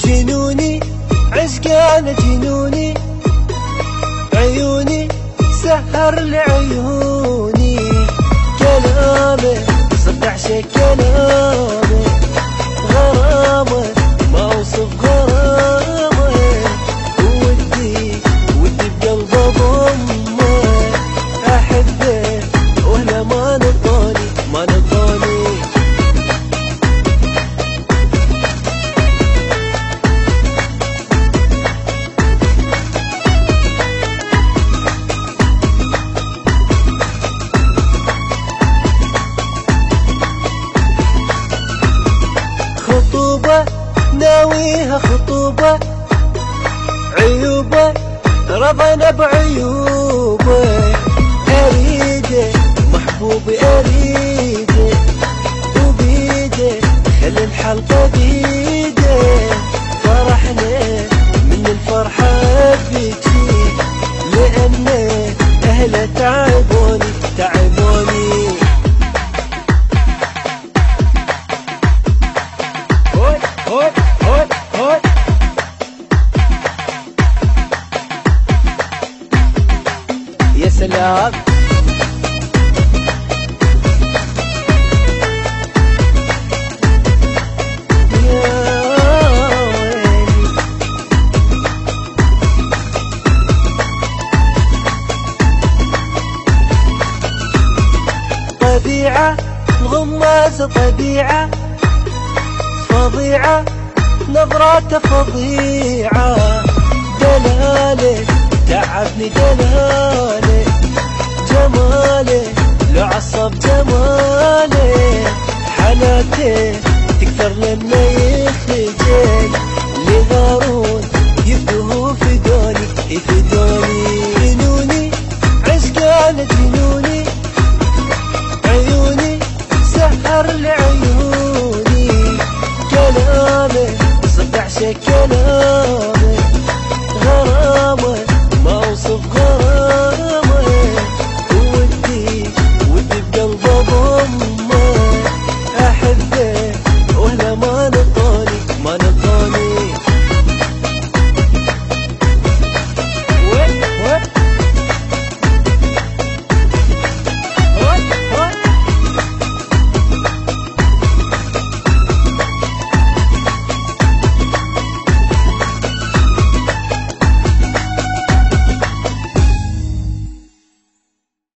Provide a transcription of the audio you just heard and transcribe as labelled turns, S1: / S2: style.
S1: جنوني عشقانه جنوني، عيوني سهر لعيوني، كلامه صدق عشق كلامه، غرامه ما اوصف غرامه، ودي بقلب ضمه، احبه ولا ما نطاني ما نطاني. خطوبة ناويها خطوبة، عيوبة رضنا بعيوبة، أريده محبوبي أريده، وبيده خلي الحلقة بيده، فرحنا من الفرحة بيجي، لأن أهله تعبوني تعبوني. هوي هوي هوي يا سلام. يا ويلي طبيعة الغمازة طبيعة فظيعة، نظراته فظيعة، دلاله تعبني دلاله، جماله لو عصب جماله، حالاته تكثر لما يخجل، لغارون يفدوه فدوني يفدوني. جنوني عشقانه جنوني، عيوني سهر لعيوني، كلامه صدق عشق كلامه،